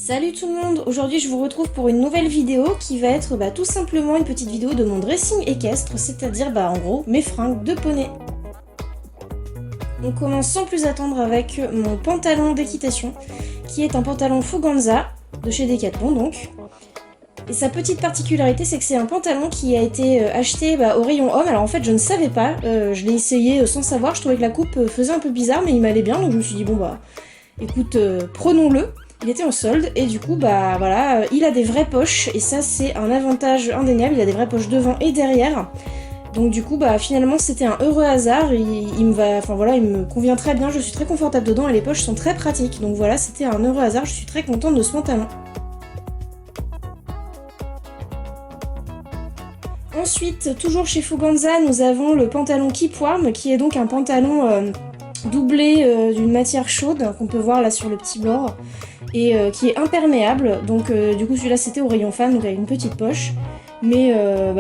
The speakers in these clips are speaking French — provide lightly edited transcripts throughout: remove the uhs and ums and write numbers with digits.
Salut tout le monde, aujourd'hui je vous retrouve pour une nouvelle vidéo qui va être tout simplement une petite vidéo de mon dressing équestre, c'est-à-dire en gros mes fringues de poney. On commence sans plus attendre avec mon pantalon d'équitation, qui est un pantalon Fuganza, de chez Decathlon donc. Et sa petite particularité, c'est que c'est un pantalon qui a été acheté au rayon homme. Alors en fait je ne savais pas, je l'ai essayé sans savoir, je trouvais que la coupe faisait un peu bizarre mais il m'allait bien, donc je me suis dit bon écoute, prenons-le. Il était en solde et du coup voilà, il a des vraies poches et ça c'est un avantage indéniable, il a des vraies poches devant et derrière. Donc du coup finalement c'était un heureux hasard, il me convient très bien, je suis très confortable dedans et les poches sont très pratiques. Donc voilà, c'était un heureux hasard, je suis très contente de ce pantalon. Ensuite, toujours chez Fuganza, nous avons le pantalon Keep Warm, qui est donc un pantalon doublé d'une matière chaude, qu'on peut voir là sur le petit bord, et qui est imperméable. Donc du coup celui-là c'était au rayon femme, donc avec une petite poche. Mais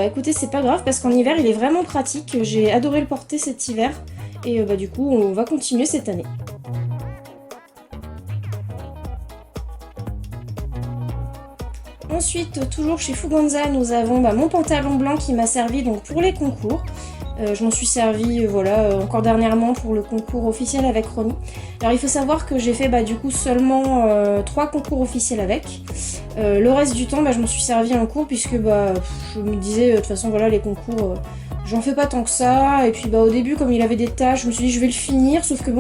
écoutez, c'est pas grave parce qu'en hiver il est vraiment pratique, j'ai adoré le porter cet hiver, et du coup on va continuer cette année. Ensuite, toujours chez Fuganza, nous avons mon pantalon blanc qui m'a servi donc pour les concours. Je m'en suis servi encore dernièrement pour le concours officiel avec Ronnie. Alors il faut savoir que j'ai fait du coup seulement 3 concours officiels avec. Le reste du temps je m'en suis servi en cours puisque je me disais de toute façon les concours j'en fais pas tant que ça. Et puis au début comme il avait des tâches, je me suis dit je vais le finir, sauf que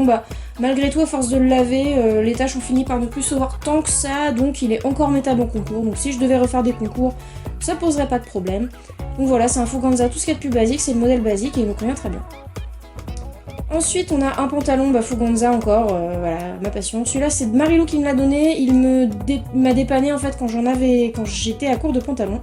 malgré tout à force de le laver, les tâches ont fini par ne plus se voir tant que ça, donc il est encore mettable en concours. Donc si je devais refaire des concours, ça poserait pas de problème. Donc voilà, c'est un Fuganza, tout ce qu'il y a de plus basique, c'est le modèle basique et il me convient très bien. Ensuite, on a un pantalon Fuganza encore, ma passion. Celui-là, c'est Marilou qui me l'a donné. Il m'a dépanné en fait quand j'étais à court de pantalon.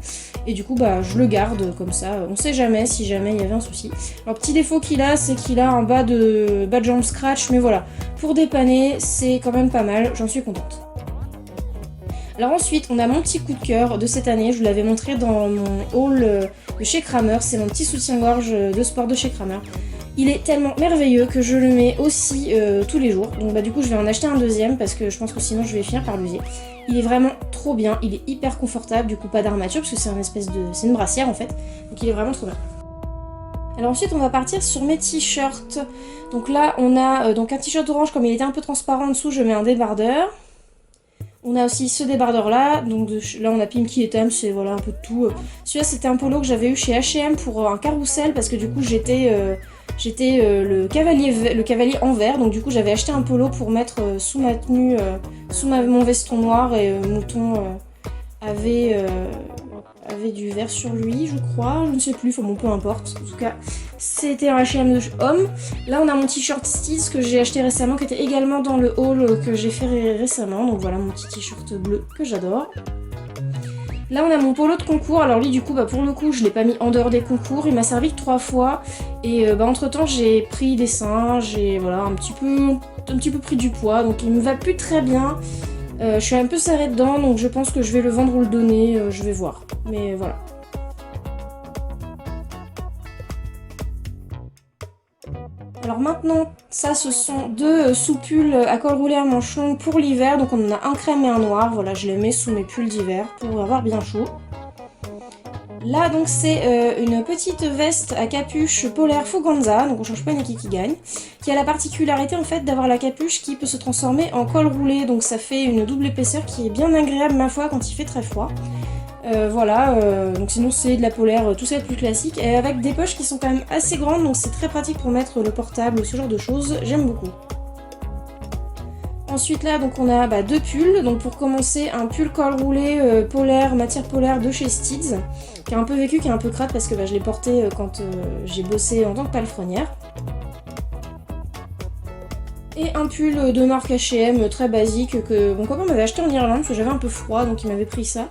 Et du coup, je le garde comme ça. On sait jamais si jamais il y avait un souci. Alors, petit défaut qu'il a, c'est qu'il a un bas de jambe scratch. Mais voilà, pour dépanner, c'est quand même pas mal. J'en suis contente. Alors ensuite, on a mon petit coup de cœur de cette année. Je vous l'avais montré dans mon haul de chez Kramer. C'est mon petit soutien-gorge de sport de chez Kramer. Il est tellement merveilleux que je le mets aussi tous les jours. Donc du coup je vais en acheter un deuxième parce que je pense que sinon je vais finir par l'user. Il est vraiment trop bien, il est hyper confortable, du coup pas d'armature parce que c'est une brassière en fait. Donc il est vraiment trop bien. Alors ensuite on va partir sur mes t-shirts. Donc là on a un t-shirt orange, comme il était un peu transparent en dessous, je mets un débardeur. On a aussi ce débardeur là, donc là on a Pimki et Tam, c'est un peu de tout. Celui-là c'était un polo que j'avais eu chez H&M pour un carrousel parce que du coup j'étais le cavalier en vert, donc du coup j'avais acheté un polo pour mettre sous ma tenue, mon veston noir, et Mouton avait du vert sur lui je crois, je ne sais plus, peu importe. En tout cas c'était un H&M de homme. Là on a mon t-shirt Steez que j'ai acheté récemment, qui était également dans le haul que j'ai fait récemment, donc voilà mon petit t-shirt bleu que j'adore. Là on a mon polo de concours, alors lui du coup pour le coup je l'ai pas mis en dehors des concours, il m'a servi que 3 fois et entre temps j'ai pris des seins, j'ai un petit peu pris du poids, donc il me va plus très bien. Je suis un peu serrée dedans, donc je pense que je vais le vendre ou le donner, je vais voir, mais voilà. Alors maintenant, ça ce sont 2 sous-pulls à col roulé à manches longues pour l'hiver, donc on en a un crème et un noir, voilà, je les mets sous mes pulls d'hiver pour avoir bien chaud. Là donc c'est une petite veste à capuche polaire Fuganza, donc on change pas une équipe qui gagne, qui a la particularité en fait d'avoir la capuche qui peut se transformer en col roulé, donc ça fait une double épaisseur qui est bien agréable ma foi quand il fait très froid. Donc sinon c'est de la polaire, tout ça est plus classique, et avec des poches qui sont quand même assez grandes, donc c'est très pratique pour mettre le portable, ce genre de choses, j'aime beaucoup. Ensuite là donc on a 2 pulls, donc pour commencer un pull col roulé polaire, matière polaire de chez Steez, qui a un peu vécu, qui est un peu crade parce que je l'ai porté quand j'ai bossé en tant que palefrenière. Et un pull de marque H&M très basique que mon copain m'avait acheté en Irlande parce que j'avais un peu froid, donc il m'avait pris ça.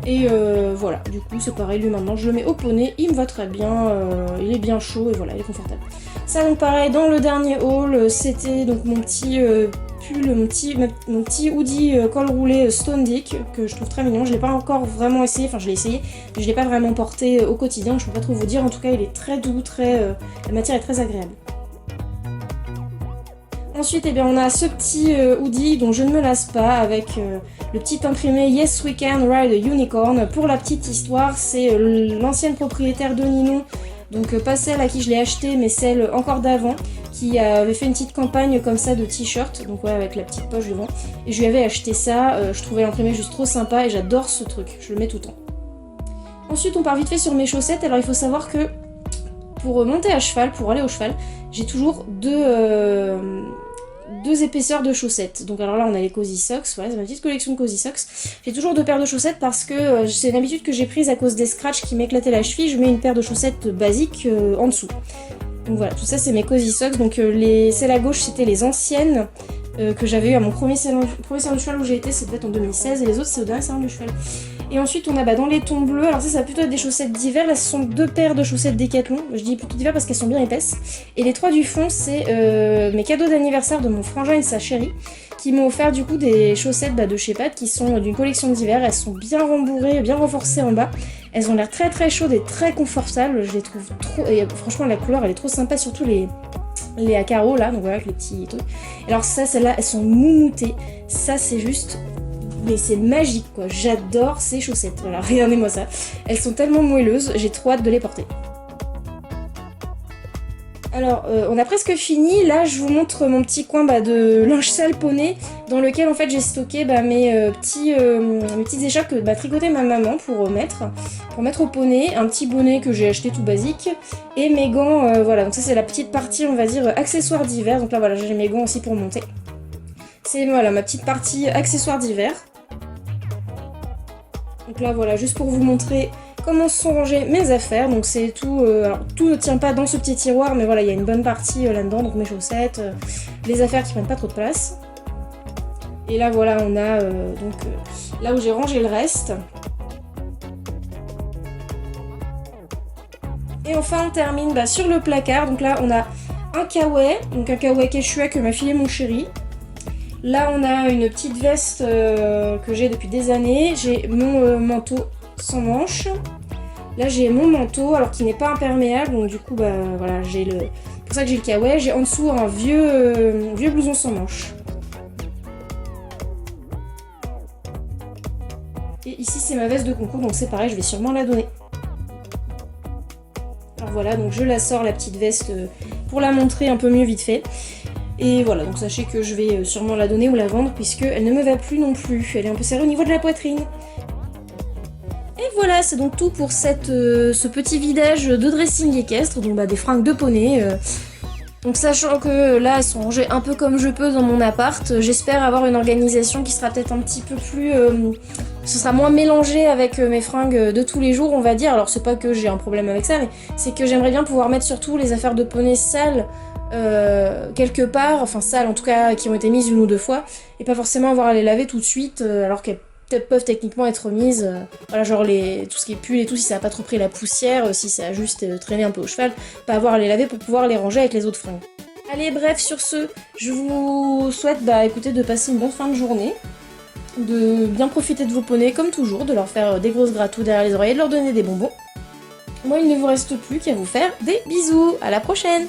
Et voilà, du coup c'est pareil, lui maintenant je le mets au poney, il me va très bien, il est bien chaud et voilà, il est confortable. Ça donc pareil, dans le dernier haul, c'était donc mon petit pull, mon petit hoodie col roulé Stone Dick, que je trouve très mignon. Je l'ai pas encore vraiment essayé, enfin je l'ai essayé, mais je l'ai pas vraiment porté au quotidien, je peux pas trop vous dire, en tout cas il est très doux, la matière est très agréable. Ensuite, eh bien, on a ce petit hoodie dont je ne me lasse pas avec le petit imprimé Yes We Can Ride a Unicorn. Pour la petite histoire, c'est l'ancienne propriétaire de Ninon, donc pas celle à qui je l'ai acheté, mais celle encore d'avant, qui avait fait une petite campagne comme ça de t-shirt, donc ouais, avec la petite poche devant. Et je lui avais acheté ça, je trouvais l'imprimé juste trop sympa et j'adore ce truc, je le mets tout le temps. Ensuite, on part vite fait sur mes chaussettes. Alors il faut savoir que pour monter à cheval, pour aller au cheval, j'ai toujours deux épaisseurs de chaussettes. Donc alors là on a les Cozy Socks, voilà, c'est ma petite collection de Cozy Socks. J'ai toujours 2 paires de chaussettes parce que c'est une habitude que j'ai prise à cause des scratchs qui m'éclataient la cheville. Je mets une paire de chaussettes basiques en dessous. Donc voilà, tout ça c'est mes Cozy Socks. Donc celles à gauche c'était les anciennes que j'avais eu à mon premier salon de cheval où j'ai été, c'était peut-être en 2016, et les autres c'est au dernier salon de cheval. Et ensuite on a dans les tons bleus, alors ça va plutôt être des chaussettes d'hiver, là ce sont 2 paires de chaussettes Décathlon, je dis plutôt d'hiver parce qu'elles sont bien épaisses. Et les 3 du fond c'est mes cadeaux d'anniversaire de mon frangin et de sa chérie, qui m'ont offert du coup des chaussettes de chez Pat qui sont d'une collection d'hiver. Elles sont bien rembourrées, bien renforcées en bas, elles ont l'air très très chaudes et très confortables, je les trouve trop, et franchement la couleur elle est trop sympa, surtout les à carreaux là, donc voilà avec les petits trucs. Alors ça, celles-là, elles sont moumoutées, ça c'est juste, mais c'est magique quoi, j'adore ces chaussettes, voilà, regardez-moi ça, elles sont tellement moelleuses, j'ai trop hâte de les porter. Alors, on a presque fini, là je vous montre mon petit coin de linge sale poney, dans lequel en fait j'ai stocké mes petites écharpes que tricotait ma maman pour mettre au poney, un petit bonnet que j'ai acheté tout basique, et mes gants, voilà, donc ça c'est la petite partie on va dire accessoires d'hiver, donc là voilà j'ai mes gants aussi pour monter. C'est voilà ma petite partie accessoires d'hiver. Donc là voilà, juste pour vous montrer comment sont rangées mes affaires, donc c'est tout, alors, tout ne tient pas dans ce petit tiroir, mais voilà, il y a une bonne partie là-dedans, donc mes chaussettes, les affaires qui prennent pas trop de place. Et là voilà, on a là où j'ai rangé le reste. Et enfin on termine sur le placard, donc là on a un kawaii, donc un kawaii Quechua que m'a filé mon chéri. Là on a une petite veste que j'ai depuis des années, j'ai mon manteau sans manches. Là j'ai mon manteau, alors qui n'est pas imperméable, donc du coup voilà, j'ai pour ça que j'ai le kawaii. J'ai en dessous un vieux blouson sans manches. Et ici c'est ma veste de concours, donc c'est pareil, je vais sûrement la donner. Alors voilà, donc je la sors la petite veste pour la montrer un peu mieux vite fait. Et voilà, donc sachez que je vais sûrement la donner ou la vendre puisqu'elle ne me va plus non plus. Elle est un peu serrée au niveau de la poitrine. Et voilà, c'est donc tout pour ce petit vidage de dressing équestre, donc des fringues de poney. Donc sachant que là, elles sont rangées un peu comme je peux dans mon appart, j'espère avoir une organisation qui sera peut-être un petit peu plus... ce sera moins mélangé avec mes fringues de tous les jours, on va dire. Alors c'est pas que j'ai un problème avec ça, mais c'est que j'aimerais bien pouvoir mettre surtout les affaires de poney sales quelque part, enfin sales en tout cas, qui ont été mises 1 ou 2 fois, et pas forcément avoir à les laver tout de suite, alors qu'elles peuvent techniquement être mises, voilà, genre tout ce qui est pull et tout, si ça a pas trop pris la poussière, si ça a juste traîné un peu au cheval, pas avoir à les laver pour pouvoir les ranger avec les autres fringues. Allez, bref, sur ce, je vous souhaite écoutez, de passer une bonne fin de journée, de bien profiter de vos poneys comme toujours, de leur faire des grosses gratouilles derrière les oreilles et de leur donner des bonbons. Moi, il ne vous reste plus qu'à vous faire des bisous, à la prochaine!